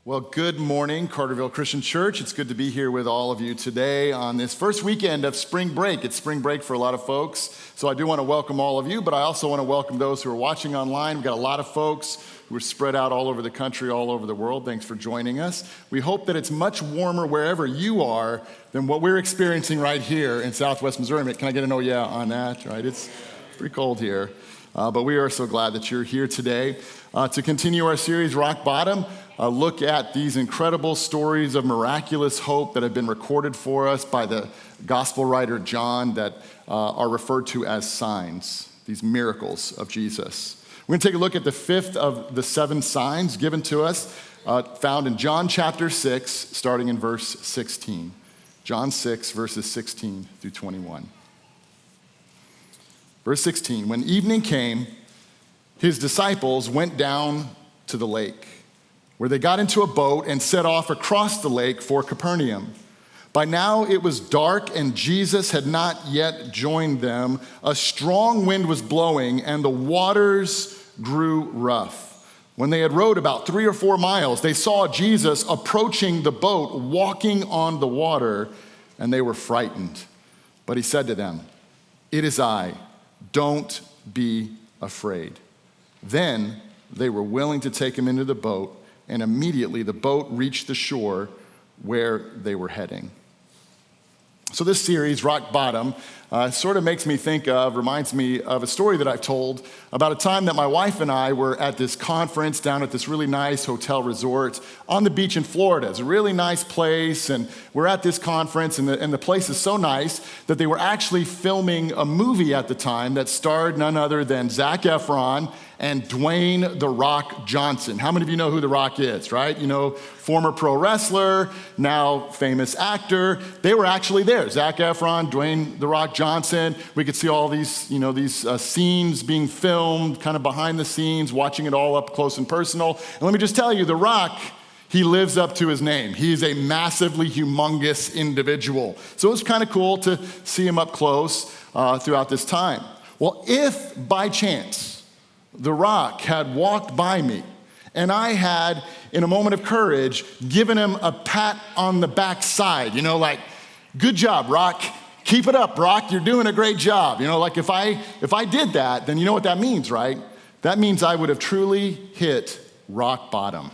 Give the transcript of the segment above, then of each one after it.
Well, good morning, Carterville Christian Church. It's good to be here with all of you today on this first weekend of spring break. It's spring break for a lot of folks, so I do want to welcome all of you, but I also want to welcome those who are watching online. We've got a lot of folks who are spread out all over the country, all over the world. Thanks for joining us. We hope that it's much warmer wherever you are than what we're experiencing right here in Southwest Missouri. Can I get an oh yeah on that? Right? It's pretty cold here, but we are so glad that you're here today to continue our series, Rock Bottom. Look at these incredible stories of miraculous hope that have been recorded for us by the gospel writer John that are referred to as signs, these miracles of Jesus. We're going to take a look at the fifth of the seven signs given to us, found in John chapter 6, starting in verse 16. John 6, verses 16 through 21. Verse 16, when evening came, his disciples went down to the lake, where they got into a boat and set off across the lake for Capernaum. By now it was dark and Jesus had not yet joined them. A strong wind was blowing and the waters grew rough. When they had rowed about 3 or 4 miles, they saw Jesus approaching the boat, walking on the water, and they were frightened. But he said to them, "It is I, don't be afraid." Then they were willing to take him into the boat, and immediately the boat reached the shore where they were heading. So this series, Rock Bottom, sort of reminds me of a story that I've told about a time that my wife and I were at this conference down at this really nice hotel resort on the beach in Florida. It's a really nice place, and we're at this conference, and the place is so nice that they were actually filming a movie at the time that starred none other than Zac Efron and Dwayne "The Rock" Johnson. How many of you know who The Rock is, right? You know, former pro wrestler, now famous actor. They were actually there. Zac Efron, Dwayne "The Rock" Johnson. We could see all these scenes being filmed, kind of behind the scenes, watching it all up close and personal. And let me just tell you, The Rock, he lives up to his name. He's a massively humongous individual. So it was kind of cool to see him up close throughout this time. Well, if by chance The Rock had walked by me and I had, in a moment of courage, given him a pat on the backside, like, "Good job, Rock. Keep it up, Rock. You're doing a great job." Like if I did that, then you know what that means, right? That means I would have truly hit rock bottom.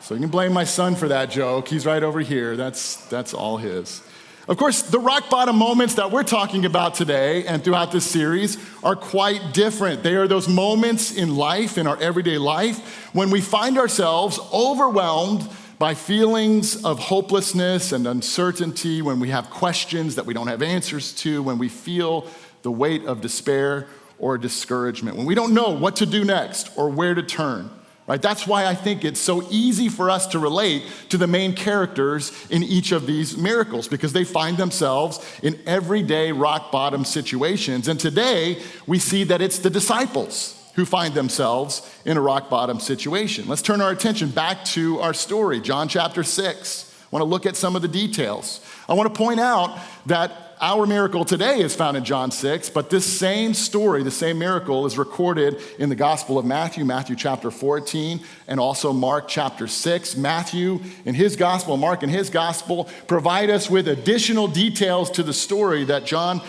So you can blame my son for that joke. He's right over here. That's all his. Of course, the rock bottom moments that we're talking about today and throughout this series are quite different. They are those moments in life, in our everyday life, when we find ourselves overwhelmed by feelings of hopelessness and uncertainty, when we have questions that we don't have answers to, when we feel the weight of despair or discouragement, when we don't know what to do next or where to turn. Right? That's why I think it's so easy for us to relate to the main characters in each of these miracles, because they find themselves in everyday rock bottom situations. And today we see that it's the disciples who find themselves in a rock bottom situation. Let's turn our attention back to our story, John chapter 6. I want to look at some of the details. I want to point out that our miracle today is found in John 6, but this same story, the same miracle, is recorded in the Gospel of Matthew, Matthew chapter 14, and also Mark chapter 6. Matthew in his Gospel, Mark in his Gospel provide us with additional details to the story that John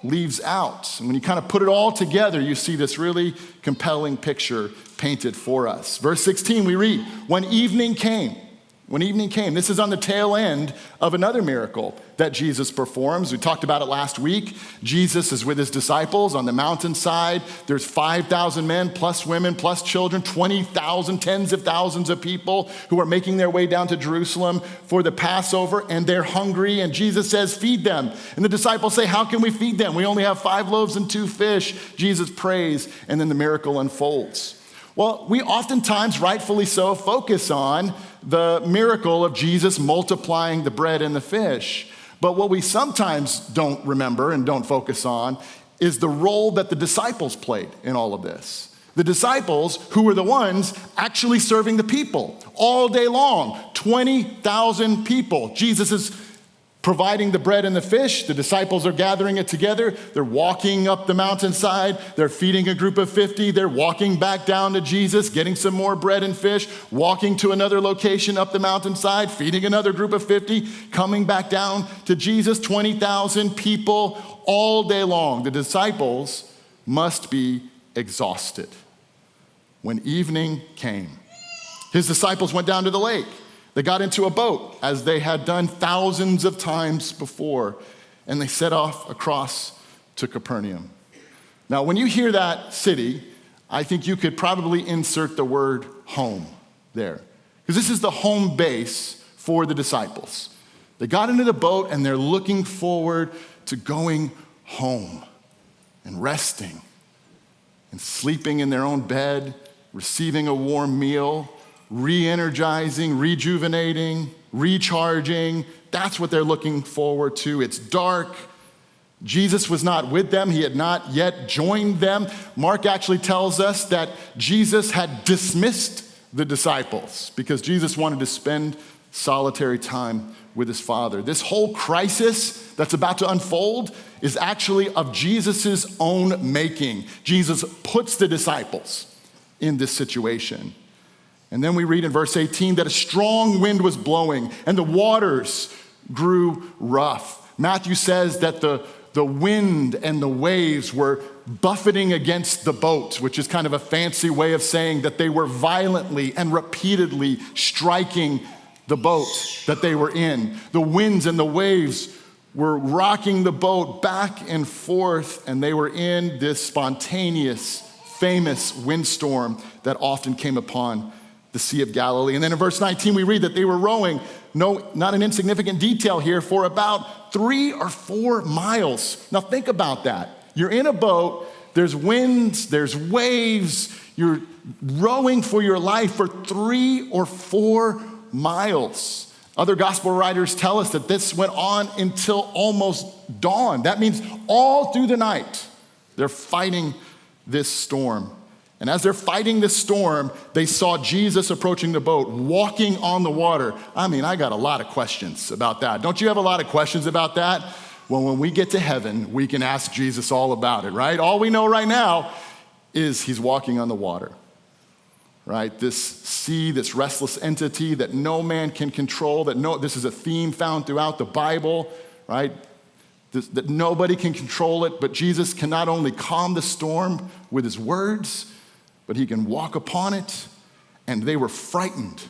leaves out. And when you kind of put it all together, you see this really compelling picture painted for us. Verse 16, we read, when evening came, this is on the tail end of another miracle that Jesus performs. We talked about it last week. Jesus is with his disciples on the mountainside. There's 5,000 men plus women plus children, 20,000, tens of thousands of people who are making their way down to Jerusalem for the Passover, and they're hungry, and Jesus says, "Feed them." And the disciples say, "How can we feed them? We only have 5 loaves and 2 fish." Jesus prays, and then the miracle unfolds. Well, we oftentimes, rightfully so, focus on the miracle of Jesus multiplying the bread and the fish. But what we sometimes don't remember and don't focus on is the role that the disciples played in all of this. The disciples, who were the ones actually serving the people all day long, 20,000 people. Jesus is providing the bread and the fish. The disciples are gathering it together. They're walking up the mountainside. They're feeding a group of 50. They're walking back down to Jesus, getting some more bread and fish, walking to another location up the mountainside, feeding another group of 50, coming back down to Jesus, 20,000 people all day long. The disciples must be exhausted. When evening came, his disciples went down to the lake. They got into a boat, as they had done thousands of times before, and they set off across to Capernaum. Now, when you hear that city, I think you could probably insert the word home there, because this is the home base for the disciples. They got into the boat, and they're looking forward to going home and resting and sleeping in their own bed, receiving a warm meal, re-energizing, rejuvenating, recharging. That's what they're looking forward to. It's dark. Jesus was not with them. He had not yet joined them. Mark actually tells us that Jesus had dismissed the disciples because Jesus wanted to spend solitary time with his Father. This whole crisis that's about to unfold is actually of Jesus's own making. Jesus puts the disciples in this situation. And then we read in verse 18 that a strong wind was blowing and the waters grew rough. Matthew says that the wind and the waves were buffeting against the boat, which is kind of a fancy way of saying that they were violently and repeatedly striking the boat that they were in. The winds and the waves were rocking the boat back and forth, and they were in this spontaneous, famous windstorm that often came upon the Sea of Galilee. And then in verse 19, we read that they were rowing, not an insignificant detail here, for about 3 or 4 miles. Now think about that. You're in a boat, there's winds, there's waves, you're rowing for your life for 3 or 4 miles. Other gospel writers tell us that this went on until almost dawn. That means all through the night, they're fighting this storm. And as they're fighting this storm, they saw Jesus approaching the boat, walking on the water. I mean, I got a lot of questions about that. Don't you have a lot of questions about that? Well, when we get to heaven, we can ask Jesus all about it, right? All we know right now is he's walking on the water, right? This sea, this restless entity that no man can control, this is a theme found throughout the Bible, right? That nobody can control it, but Jesus can not only calm the storm with his words, but he can walk upon it, and they were frightened.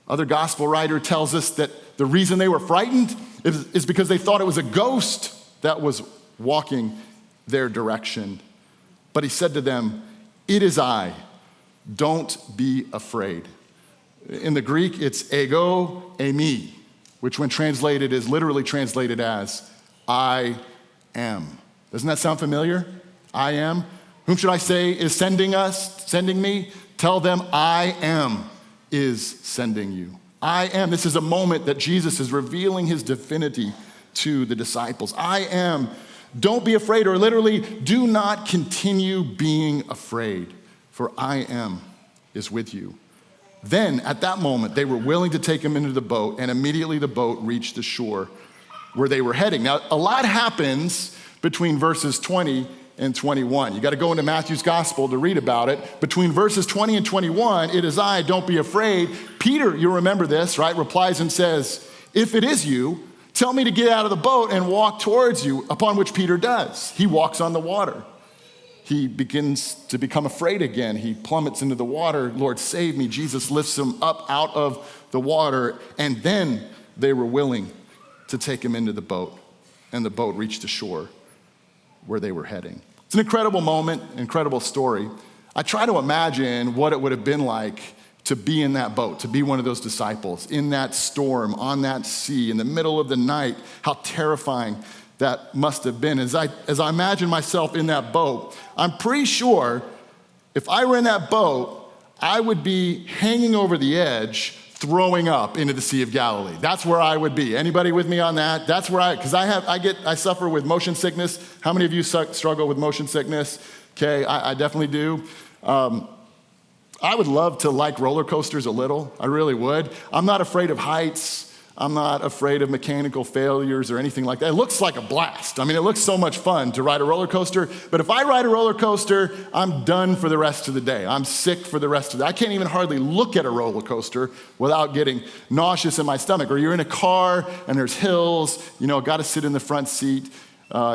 Other gospel writer tells us that the reason they were frightened is because they thought it was a ghost that was walking their direction. But he said to them, "It is I, don't be afraid." In the Greek, it's ego eimi, which when translated is literally translated as, I am. Doesn't that sound familiar? I am. Whom should I say is sending me? Tell them I am is sending you. I am. This is a moment that Jesus is revealing his divinity to the disciples. I am. Don't be afraid, or literally, do not continue being afraid, for I am is with you. Then, at that moment, they were willing to take him into the boat, and immediately the boat reached the shore where they were heading. Now, a lot happens between verses 20 and 21. You got to go into Matthew's gospel to read about it. Between verses 20 and 21, it is I, don't be afraid. Peter, you remember this, right? Replies and says, if it is you, tell me to get out of the boat and walk towards you, upon which Peter does. He walks on the water. He begins to become afraid again. He plummets into the water. Lord, save me. Jesus lifts him up out of the water, and then they were willing to take him into the boat, and the boat reached the shore where they were heading. It's an incredible moment, incredible story. I try to imagine what it would have been like to be in that boat, to be one of those disciples, in that storm, on that sea, in the middle of the night, how terrifying that must have been. As I imagine myself in that boat, I'm pretty sure if I were in that boat, I would be hanging over the edge, throwing up into the Sea of Galilee. That's where I would be. Anybody with me on that? That's where because I suffer with motion sickness. How many of you struggle with motion sickness? Okay, I definitely do. I would love to like roller coasters a little. I really would. I'm not afraid of heights. I'm not afraid of mechanical failures or anything like that. It looks like a blast. I mean, it looks so much fun to ride a roller coaster, but if I ride a roller coaster, I'm done for the rest of the day. I'm sick for the rest of the day. I can't even hardly look at a roller coaster without getting nauseous in my stomach. Or you're in a car and there's hills, got to sit in the front seat.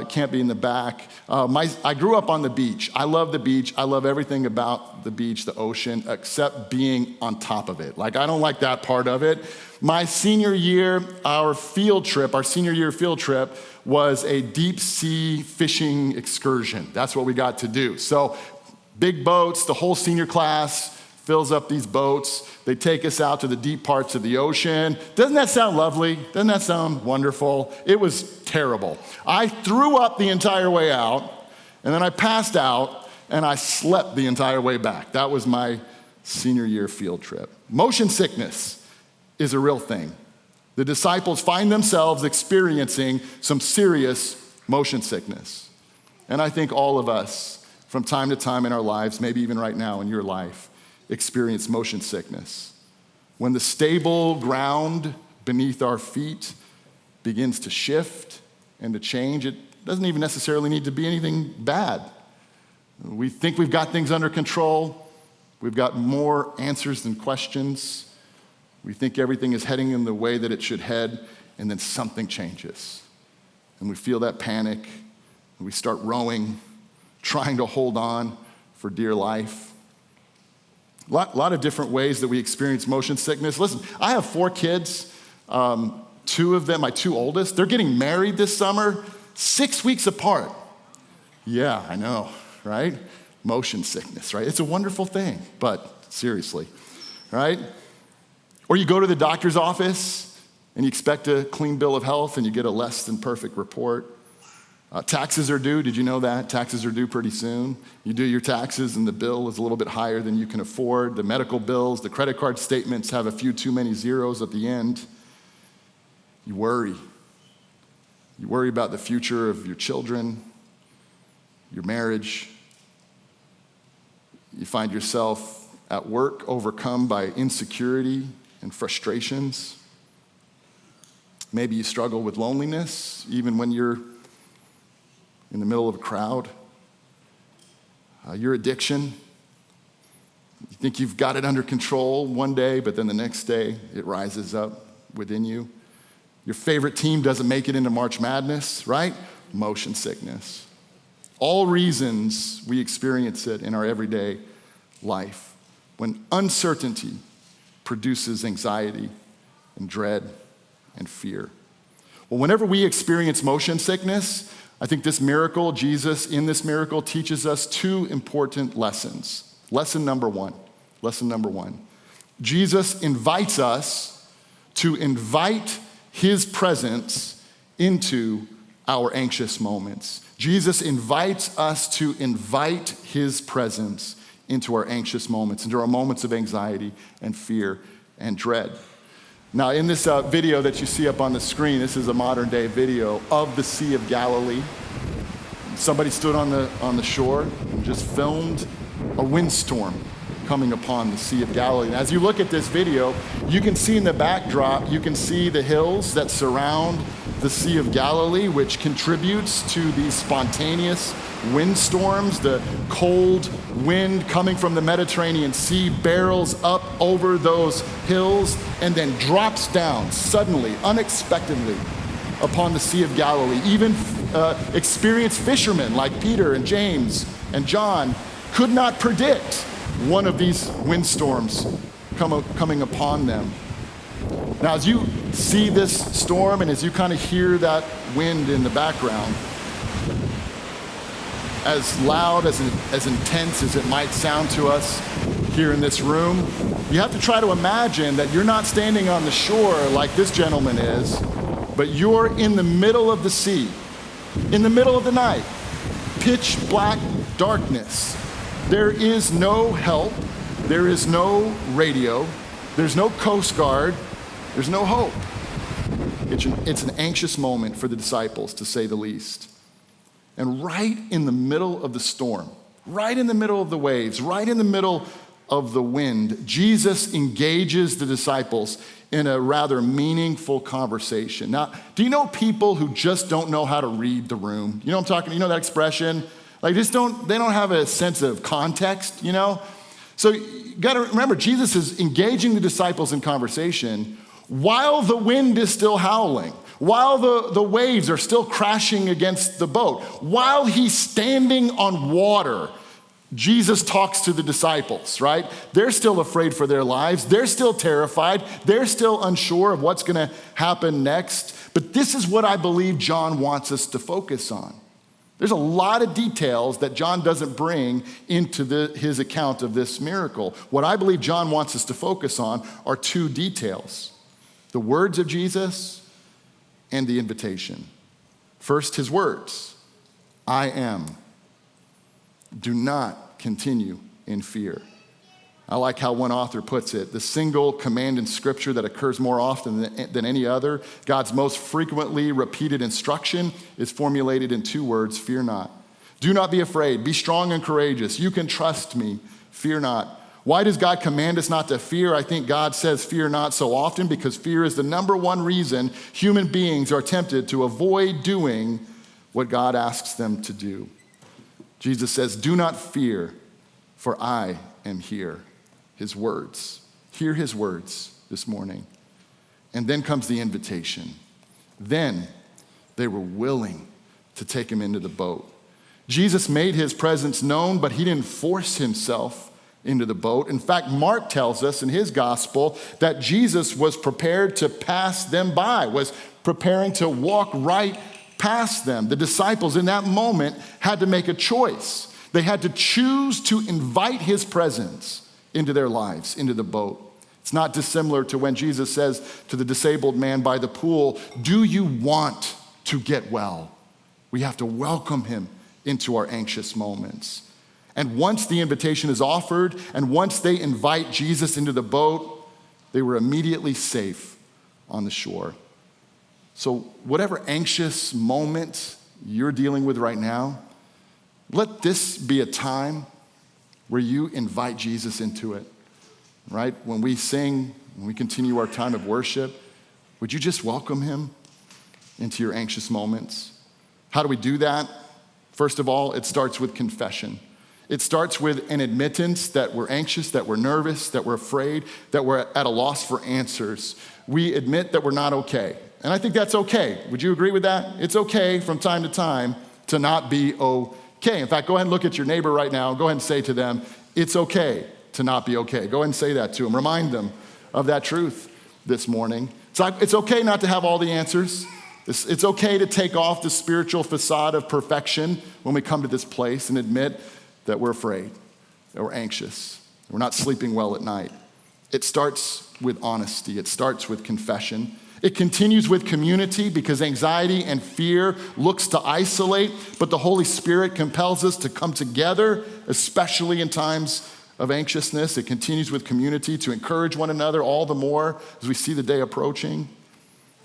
Can't be in the back. I grew up on the beach. I love the beach. I love everything about the beach, the ocean, except being on top of it. I don't like that part of it. My senior year, our senior year field trip was a deep sea fishing excursion. That's what we got to do. So big boats, the whole senior class fills up these boats. They take us out to the deep parts of the ocean. Doesn't that sound lovely? Doesn't that sound wonderful? It was terrible. I threw up the entire way out, and then I passed out, and I slept the entire way back. That was my senior year field trip. Motion sickness is a real thing. The disciples find themselves experiencing some serious motion sickness. And I think all of us, from time to time in our lives, maybe even right now in your life, experience motion sickness. When the stable ground beneath our feet begins to shift and to change, it doesn't even necessarily need to be anything bad. We think we've got things under control. We've got more answers than questions. We think everything is heading in the way that it should head, and then something changes. And we feel that panic, and we start rowing, trying to hold on for dear life. A lot of different ways that we experience motion sickness. Listen, I have 4 kids. 2 of them, my 2 oldest, they're getting married this summer, 6 weeks apart. Yeah, I know, right? Motion sickness, right? It's a wonderful thing, but seriously, right? Or you go to the doctor's office and you expect a clean bill of health and you get a less than perfect report. Taxes are due. Did you know that? Taxes are due pretty soon. You do your taxes and the bill is a little bit higher than you can afford. The medical bills, the credit card statements have a few too many zeros at the end. You worry. You worry about the future of your children, your marriage. You find yourself at work overcome by insecurity and frustrations. Maybe you struggle with loneliness, even when you're in the middle of a crowd. Your addiction, you think you've got it under control one day, but then the next day it rises up within you. Your favorite team doesn't make it into March Madness, right? Motion sickness. All reasons we experience it in our everyday life. When uncertainty produces anxiety and dread and fear. Well, whenever we experience motion sickness, I think Jesus in this miracle teaches us 2 important lessons. Lesson number one. Jesus invites us to invite his presence into our anxious moments. Jesus invites us to invite his presence into our anxious moments, into our moments of anxiety and fear and dread. Now, in this video that you see up on the screen, this is a modern day video of the Sea of Galilee. Somebody stood on the shore and just filmed a windstorm coming upon the Sea of Galilee. And as you look at this video, you can see in the backdrop, you can see the hills that surround the Sea of Galilee, which contributes to these spontaneous windstorms. The cold wind coming from the Mediterranean Sea barrels up over those hills and then drops down suddenly, unexpectedly upon the Sea of Galilee. Even experienced fishermen like Peter and James and John could not predict one of these windstorms coming upon them. Now, as you see this storm and as you kind of hear that wind in the background, as loud, as intense as it might sound to us here in this room, you have to try to imagine that you're not standing on the shore like this gentleman is, but you're in the middle of the sea, in the middle of the night, pitch black darkness. There is no help, there is no radio, there's no Coast Guard, there's no hope. It's an anxious moment for the disciples, to say the least. And right in the middle of the storm, right in the middle of the waves, right in the middle of the wind, Jesus engages the disciples in a rather meaningful conversation. Now, do you know people who just don't know how to read the room? You know what I'm talking, you know that expression? Like they don't have a sense of context, you know? So you gotta remember, Jesus is engaging the disciples in conversation while the wind is still howling, while the waves are still crashing against the boat, while he's standing on water. Jesus talks to the disciples, right? They're still afraid for their lives. They're still terrified. They're still unsure of what's going to happen next. But this is what I believe John wants us to focus on. There's a lot of details that John doesn't bring into his account of this miracle. What I believe John wants us to focus on are two details: the words of Jesus and the invitation. First, his words, I am. Do not continue in fear. I like how one author puts it: the single command in Scripture that occurs more often than any other, God's most frequently repeated instruction, is formulated in two words: fear not. Do not be afraid. Be strong and courageous. You can trust me. Fear not. Why does God command us not to fear? I think God says fear not so often because fear is the number one reason human beings are tempted to avoid doing what God asks them to do. Jesus says, do not fear, for I am here. His words. Hear his words this morning. And then comes the invitation. Then they were willing to take him into the boat. Jesus made his presence known, but he didn't force himself into the boat. In fact, Mark tells us in his gospel that Jesus was prepared to pass them by, was preparing to walk right past them. The disciples in that moment had to make a choice. They had to choose to invite his presence into their lives, into the boat. It's not dissimilar to when Jesus says to the disabled man by the pool, do you want to get well? We have to welcome him into our anxious moments. And once the invitation is offered, and once they invite Jesus into the boat, they were immediately safe on the shore. So whatever anxious moment you're dealing with right now, let this be a time where you invite Jesus into it, right? When we sing, when we continue our time of worship, would you just welcome him into your anxious moments? How do we do that? First of all, it starts with confession. It starts with an admittance that we're anxious, that we're nervous, that we're afraid, that we're at a loss for answers. We admit that we're not okay. And I think that's okay. Would you agree with that? It's okay from time to time to not be okay. In fact, go ahead and look at your neighbor right now. Go ahead and say to them, it's okay to not be okay. Go ahead and say that to them. Remind them of that truth this morning. It's okay not to have all the answers. It's okay to take off the spiritual facade of perfection when we come to this place and admit that we're afraid, that we're anxious, that we're not sleeping well at night. It starts with honesty. It starts with confession. It continues with community because anxiety and fear looks to isolate, but the Holy Spirit compels us to come together, especially in times of anxiousness. It continues with community to encourage one another all the more as we see the day approaching.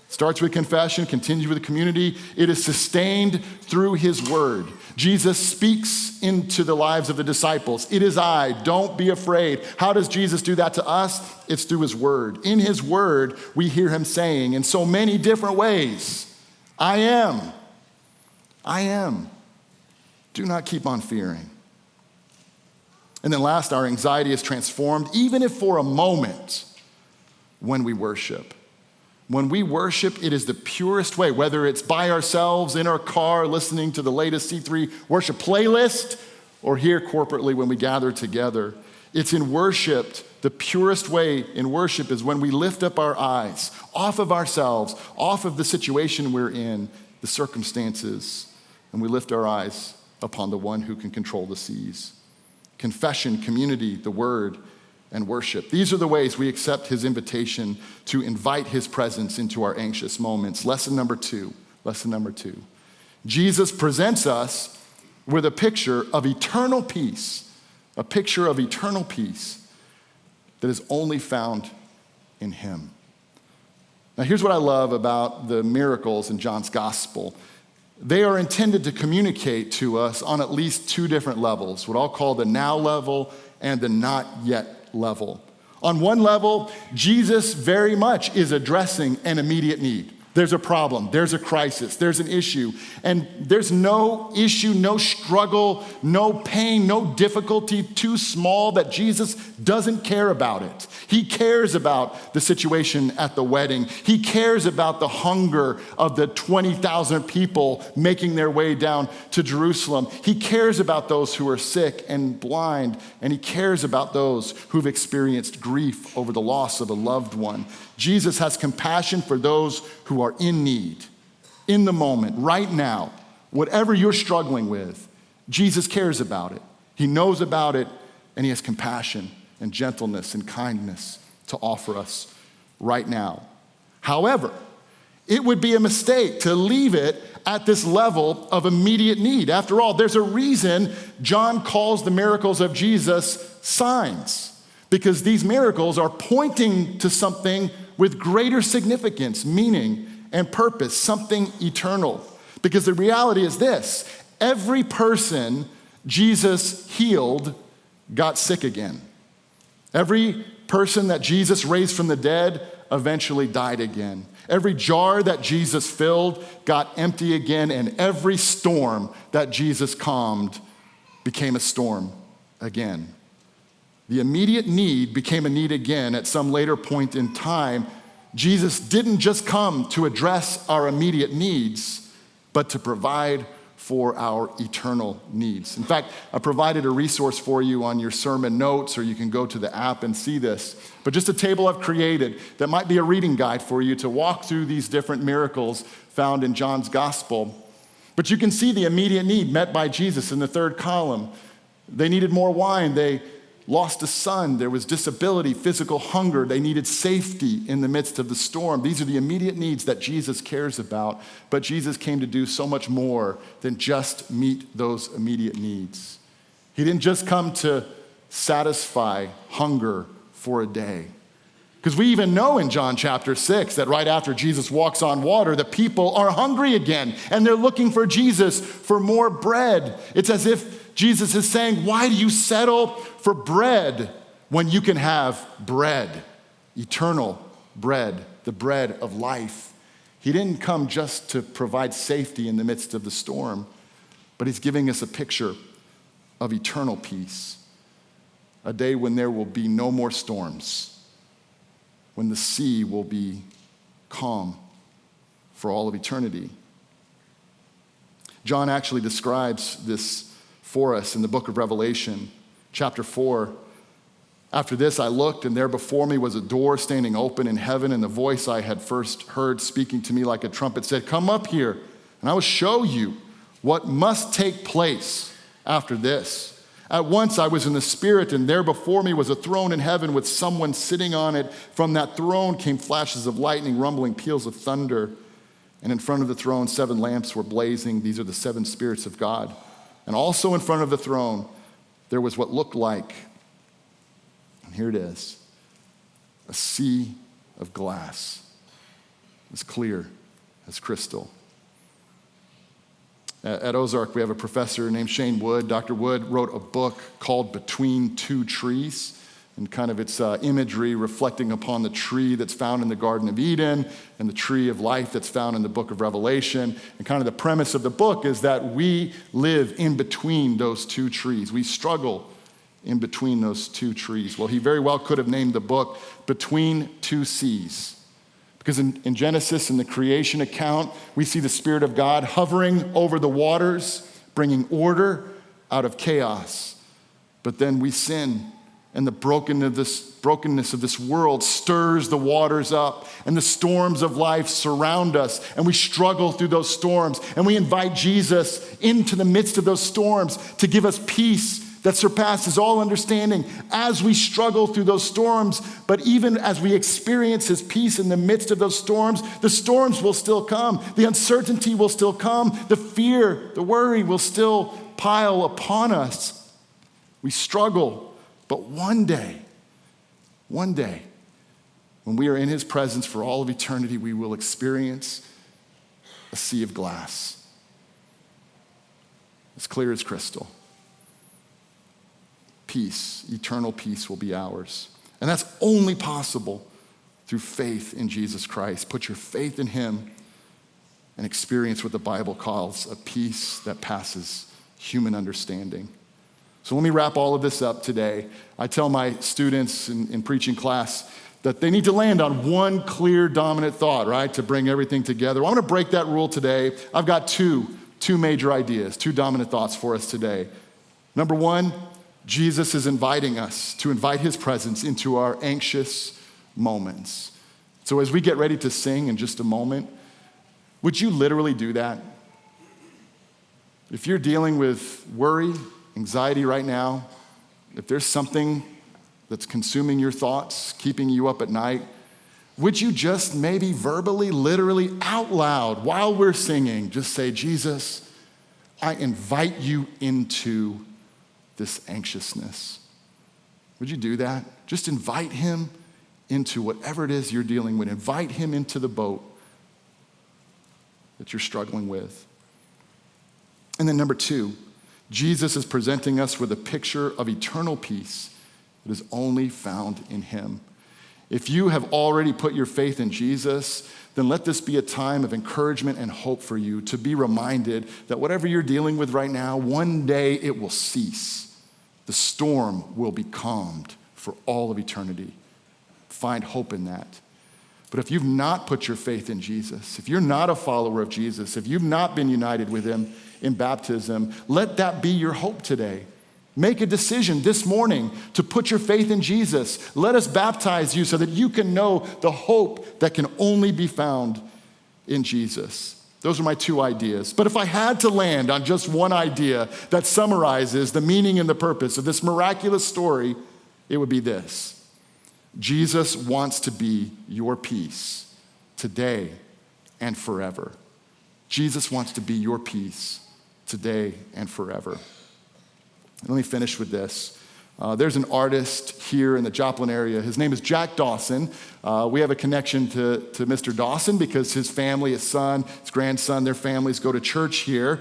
Starts with confession, continues with community. It is sustained through his word. Jesus speaks into the lives of the disciples. It is I, don't be afraid. How does Jesus do that to us? It's through his word. In his word, we hear him saying in so many different ways, I am. I am. Do not keep on fearing. And then last, our anxiety is transformed, even if for a moment, when we worship. When we worship, it is the purest way, whether it's by ourselves, in our car, listening to the latest C3 worship playlist, or here corporately when we gather together. It's in worship. The purest way in worship is when we lift up our eyes off of ourselves, off of the situation we're in, the circumstances, and we lift our eyes upon the one who can control the seas. Confession, community, the word, and worship. These are the ways we accept his invitation to invite his presence into our anxious moments. Lesson number two. Jesus presents us with a picture of eternal peace, a picture of eternal peace that is only found in him. Now, here's what I love about the miracles in John's gospel. They are intended to communicate to us on at least two different levels, what I'll call the now level and the not yet level. On one level, Jesus very much is addressing an immediate need. There's a problem, there's a crisis, there's an issue, and there's no issue, no struggle, no pain, no difficulty too small that Jesus doesn't care about it. He cares about the situation at the wedding. He cares about the hunger of the 20,000 people making their way down to Jerusalem. He cares about those who are sick and blind, and he cares about those who've experienced grief over the loss of a loved one. Jesus has compassion for those who are in need, in the moment, right now. Whatever you're struggling with, Jesus cares about it. He knows about it, and he has compassion and gentleness and kindness to offer us right now. However, it would be a mistake to leave it at this level of immediate need. After all, there's a reason John calls the miracles of Jesus signs, because these miracles are pointing to something with greater significance, meaning, and purpose, something eternal. Because the reality is this: every person Jesus healed got sick again. Every person that Jesus raised from the dead eventually died again. Every jar that Jesus filled got empty again, and every storm that Jesus calmed became a storm again. The immediate need became a need again at some later point in time. Jesus didn't just come to address our immediate needs, but to provide for our eternal needs. In fact, I provided a resource for you on your sermon notes, or you can go to the app and see this. But just a table I've created that might be a reading guide for you to walk through these different miracles found in John's gospel. But you can see the immediate need met by Jesus in the third column. They needed more wine. They lost a son. There was disability, physical hunger. They needed safety in the midst of the storm. These are the immediate needs that Jesus cares about. But Jesus came to do so much more than just meet those immediate needs. He didn't just come to satisfy hunger for a day. Because we even know in John chapter 6 that right after Jesus walks on water, the people are hungry again, and they're looking for Jesus for more bread. It's as if Jesus is saying, why do you settle for bread when you can have bread, eternal bread, the bread of life? He didn't come just to provide safety in the midst of the storm, but he's giving us a picture of eternal peace, a day when there will be no more storms, when the sea will be calm for all of eternity. John actually describes this for us in the book of Revelation, chapter 4. After this, I looked, and there before me was a door standing open in heaven, and the voice I had first heard speaking to me like a trumpet said, "Come up here, and I will show you what must take place after this." At once I was in the Spirit, and there before me was a throne in heaven with someone sitting on it. From that throne came flashes of lightning, rumbling peals of thunder. And in front of the throne, 7 lamps were blazing. These are the 7 spirits of God. And also in front of the throne, there was what looked like, and here it is, a sea of glass, as clear as crystal. At Ozark, we have a professor named Shane Wood. Dr. Wood wrote a book called Between Two Trees, and kind of its imagery reflecting upon the tree that's found in the Garden of Eden and the tree of life that's found in the book of Revelation. And kind of the premise of the book is that we live in between those two trees. We struggle in between those two trees. Well, he very well could have named the book Between Two Seas. Because in Genesis, in the creation account, we see the Spirit of God hovering over the waters, bringing order out of chaos. But then we sin, and the brokenness of this world stirs the waters up, and the storms of life surround us, and we struggle through those storms, and we invite Jesus into the midst of those storms to give us peace that surpasses all understanding as we struggle through those storms. But even as we experience his peace in the midst of those storms, the storms will still come. The uncertainty will still come. The fear, the worry will still pile upon us. We struggle, but one day, when we are in his presence for all of eternity, we will experience a sea of glass, as clear as crystal. peace, eternal peace will be ours. And that's only possible through faith in Jesus Christ. Put your faith in him and experience what the Bible calls a peace that passes human understanding. So let me wrap all of this up today. I tell my students in preaching class that they need to land on one clear, dominant thought, right, to bring everything together. I'm going to break that rule today. I've got two major ideas, two dominant thoughts for us today. Number one, Jesus is inviting us to invite his presence into our anxious moments. So as we get ready to sing in just a moment, would you literally do that? If you're dealing with worry, anxiety right now, if there's something that's consuming your thoughts, keeping you up at night, would you just maybe verbally, literally, out loud, while we're singing, just say, Jesus, I invite you into this anxiousness. Would you do that? Just invite him into whatever it is you're dealing with. Invite him into the boat that you're struggling with. And then number two, Jesus is presenting us with a picture of eternal peace that is only found in him. If you have already put your faith in Jesus, then let this be a time of encouragement and hope for you to be reminded that whatever you're dealing with right now, one day it will cease. The storm will be calmed for all of eternity. Find hope in that. But if you've not put your faith in Jesus, if you're not a follower of Jesus, if you've not been united with him in baptism, let that be your hope today. Make a decision this morning to put your faith in Jesus. Let us baptize you so that you can know the hope that can only be found in Jesus. Those are my two ideas. But if I had to land on just one idea that summarizes the meaning and the purpose of this miraculous story, it would be this. Jesus wants to be your peace today and forever. Jesus wants to be your peace today and forever. And let me finish with this. There's an artist here in the Joplin area. His name is Jack Dawson. We have a connection to Mr. Dawson because his family, his son, his grandson, their families go to church here.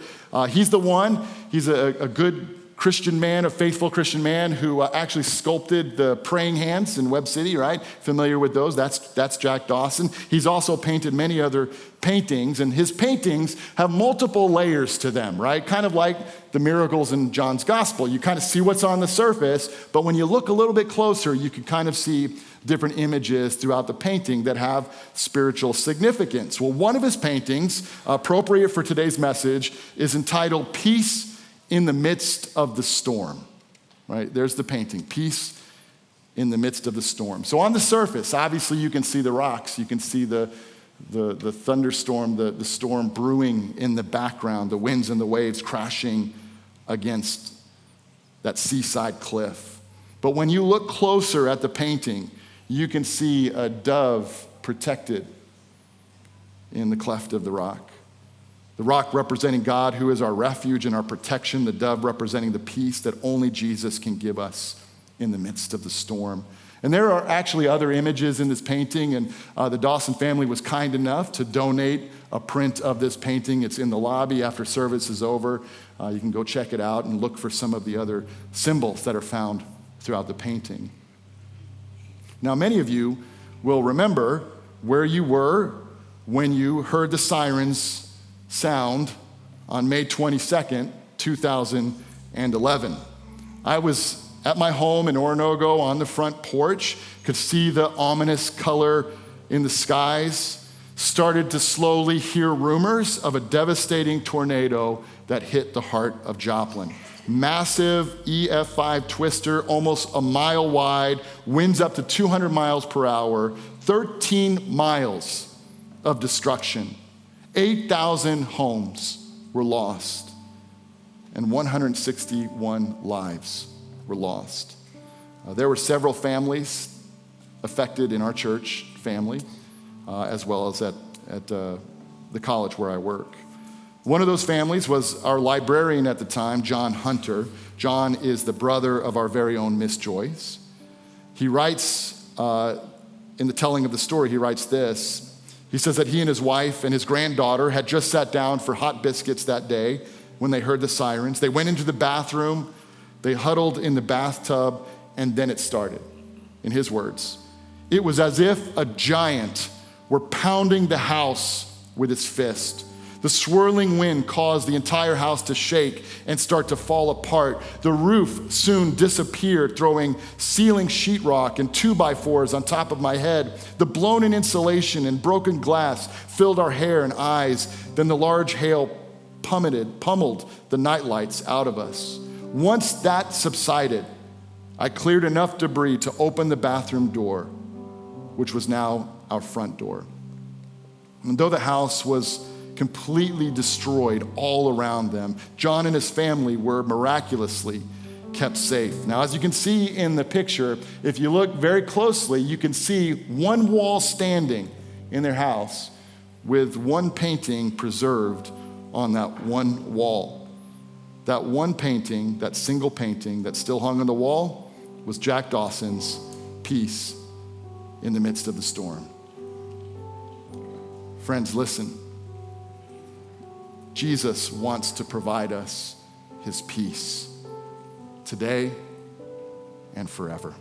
He's the one. He's a good Christian man, a faithful Christian man who actually sculpted the praying hands in Webb City, right? Familiar with those? That's Jack Dawson. He's also painted many other paintings, and his paintings have multiple layers to them, right? Kind of like the miracles in John's gospel. You kind of see what's on the surface, but when you look a little bit closer, you can kind of see different images throughout the painting that have spiritual significance. Well, one of his paintings, appropriate for today's message, is entitled Peace in the Midst of the Storm, right? There's the painting, Peace in the Midst of the Storm. So on the surface, obviously you can see the rocks, you can see the thunderstorm, the storm brewing in the background, the winds and the waves crashing against that seaside cliff. But when you look closer at the painting, you can see a dove protected in the cleft of the rock. The rock representing God, who is our refuge and our protection. The dove representing the peace that only Jesus can give us in the midst of the storm. And there are actually other images in this painting, and the Dawson family was kind enough to donate a print of this painting. It's in the lobby after service is over. You can go check it out and look for some of the other symbols that are found throughout the painting. Now, many of you will remember where you were when you heard the sirens sound on May 22nd, 2011. I was at my home in Oronogo on the front porch, could see the ominous color in the skies, started to slowly hear rumors of a devastating tornado that hit the heart of Joplin. Massive EF5 twister, almost a mile wide, winds up to 200 miles per hour, 13 miles of destruction. 8,000 homes were lost, and 161 lives were lost. There were several families affected in our church family, as well as at the college where I work. One of those families was our librarian at the time, John Hunter. John is the brother of our very own Miss Joyce. He writes, in the telling of the story, he writes this. He says that he and his wife and his granddaughter had just sat down for hot biscuits that day when they heard the sirens. They went into the bathroom. They huddled in the bathtub, and then it started. In his words, it was as if a giant were pounding the house with his fist. The swirling wind caused the entire house to shake and start to fall apart. The roof soon disappeared, throwing ceiling sheetrock and 2x4s on top of my head. The blown-in insulation and broken glass filled our hair and eyes. Then the large hail pummeled the nightlights out of us. Once that subsided, I cleared enough debris to open the bathroom door, which was now our front door. And though the house was completely destroyed all around them, John and his family were miraculously kept safe. Now, as you can see in the picture, if you look very closely, you can see one wall standing in their house with one painting preserved on that one wall. That one painting, that single painting that still hung on the wall, was Jack Dawson's Peace in the Midst of the Storm. Friends, listen. Jesus wants to provide us his peace today and forever.